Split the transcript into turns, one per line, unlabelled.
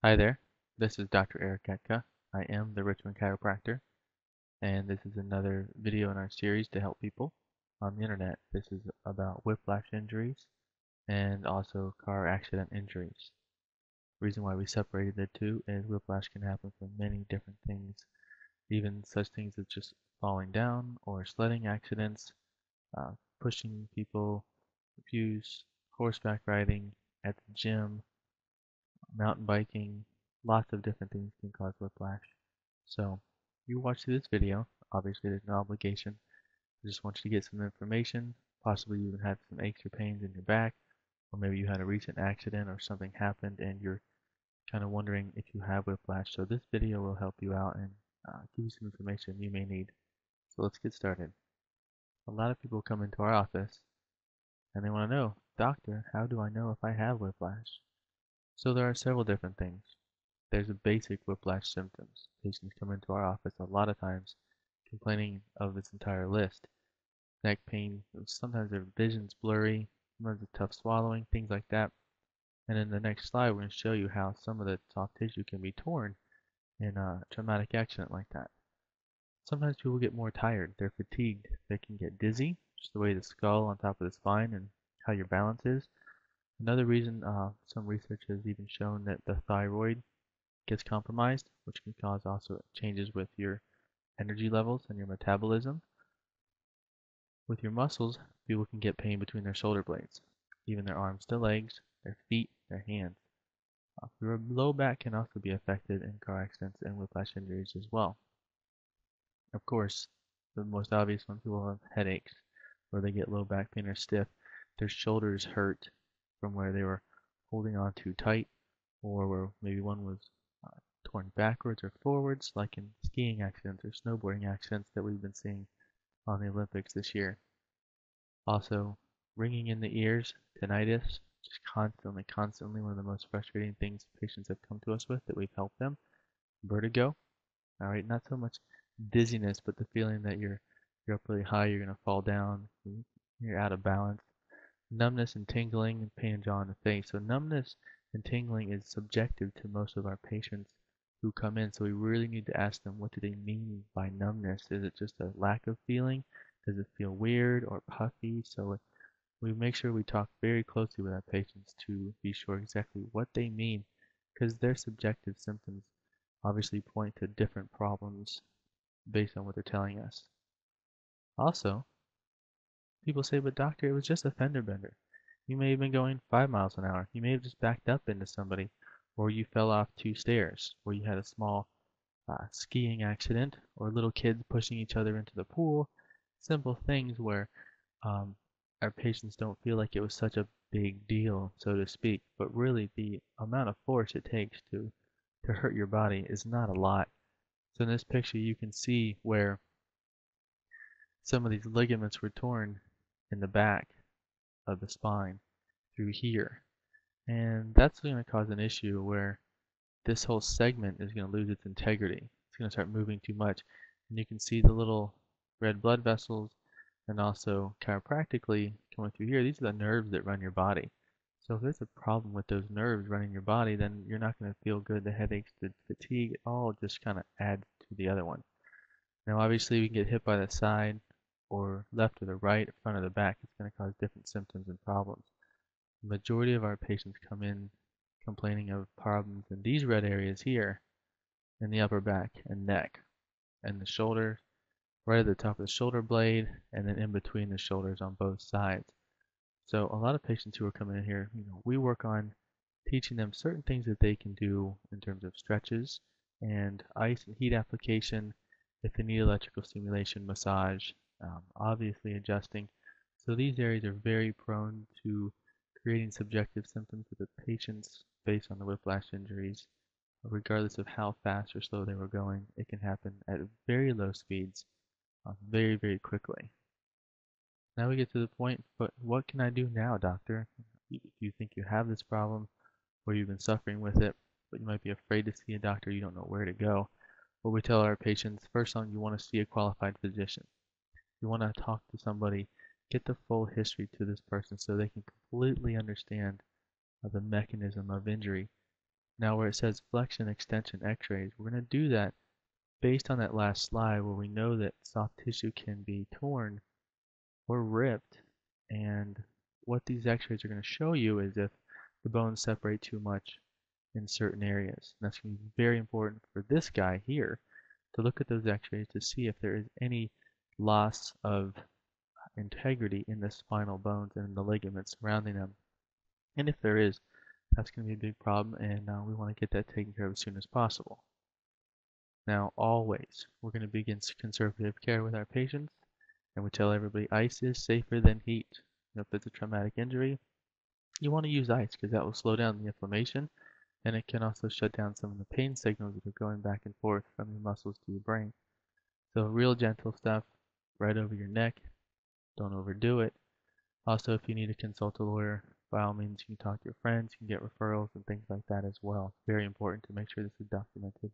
Hi there, this is Dr. Eric Etka. I am the Richmond Chiropractor, and this is another video in our series to help people on the internet. This is about whiplash injuries and also car accident injuries. The reason why we separated the two is whiplash can happen from many different things, even such things as just falling down or sledding accidents, uh, pushing people, abuse, horseback riding, at the gym, mountain biking, lots of different things can cause whiplash. So you watch through this video, obviously there's no obligation. I just want you to get some information. Possibly you even had some aches or pains in your back, or maybe you had a recent accident or something happened and you're kind of wondering if you have whiplash. So this video will help you out and give you some information you may need. So let's get started. A lot of people come into our office and they want to know, doctor, how do I know if I have whiplash? So there are several different things. There's a basic whiplash symptoms. Patients come into our office a lot of times complaining of this entire list. Neck pain, sometimes their vision's blurry, sometimes it's tough swallowing, things like that. And in the next slide, we're going to show you how some of the soft tissue can be torn in a traumatic accident like that. Sometimes people get more tired. They're fatigued. They can get dizzy, just the way the skull on top of the spine and how your balance is. Another reason, some research has even shown that the thyroid gets compromised, which can cause also changes with your energy levels and your metabolism. With your muscles, people can get pain between their shoulder blades, even their arms to legs, their feet, their hands. Your low back can also be affected in car accidents and whiplash injuries as well. Of course, the most obvious one, people have headaches, where they get low back pain or stiff. Their shoulders hurt from where they were holding on too tight, or where maybe one was torn backwards or forwards, like in skiing accidents or snowboarding accidents that we've been seeing on the Olympics this year. Also, ringing in the ears, tinnitus, just constantly one of the most frustrating things patients have come to us with that we've helped them. Vertigo, all right, not so much dizziness, but the feeling that you're up really high, you're gonna fall down, you're out of balance. Numbness and tingling and pain and jaw in the face. So numbness and tingling is subjective to most of our patients who come in. So we really need to ask them, what do they mean by numbness? Is it just a lack of feeling? Does it feel weird or puffy? So we make sure we talk very closely with our patients to be sure exactly what they mean, because their subjective symptoms obviously point to different problems based on what they're telling us. Also, people say, but doctor, it was just a fender bender. You may have been going 5 miles an hour. You may have just backed up into somebody, or you fell off 2 stairs, or you had a small skiing accident, or little kids pushing each other into the pool. Simple things where um, our patients don't feel like it was such a big deal, so to speak, but really the amount of force it takes to hurt your body is not a lot. So in this picture you can see where some of these ligaments were torn in the back of the spine through here. And that's going to cause an issue where this whole segment is going to lose its integrity. It's going to start moving too much. And you can see the little red blood vessels and also chiropractically coming through here. These are the nerves that run your body. So if there's a problem with those nerves running your body, then you're not going to feel good. The headaches, the fatigue, it all just kind of adds to the other one. Now obviously we can get hit by the side or left or the right, front or the back. It's going to cause different symptoms and problems. The majority of our patients come in complaining of problems in these red areas here in the upper back and neck and the shoulder, right at the top of the shoulder blade, and then in between the shoulders on both sides. So a lot of patients who are coming in here, we work on teaching them certain things that they can do in terms of stretches and ice and heat application, if they need electrical stimulation, massage, obviously adjusting. So these areas are very prone to creating subjective symptoms with the patients based on the whiplash injuries. Regardless of how fast or slow they were going, it can happen at very low speeds, very, very quickly. Now we get to the point, but what can I do now, doctor? If you think you have this problem or you've been suffering with it, but you might be afraid to see a doctor, you don't know where to go. What we tell our patients, first on, you want to see a qualified physician. You want to talk to somebody, get the full history to this person so they can completely understand the mechanism of injury. Now where it says flexion extension x-rays, we're going to do that based on that last slide where we know that soft tissue can be torn or ripped, and what these x-rays are going to show you is if the bones separate too much in certain areas. And that's going to be very important for this guy here to look at those x-rays to see if there is any loss of integrity in the spinal bones and the ligaments surrounding them. And if there is, that's going to be a big problem, and we want to get that taken care of as soon as possible. Now, always, we're going to begin conservative care with our patients, and we tell everybody ice is safer than heat. If it's a traumatic injury, you want to use ice because that will slow down the inflammation, and it can also shut down some of the pain signals that are going back and forth from your muscles to your brain. So real gentle stuff right over your neck. Don't overdo it. Also, if you need to consult a lawyer, by all means, you can talk to your friends, you can get referrals and things like that as well. It's very important to make sure this is documented.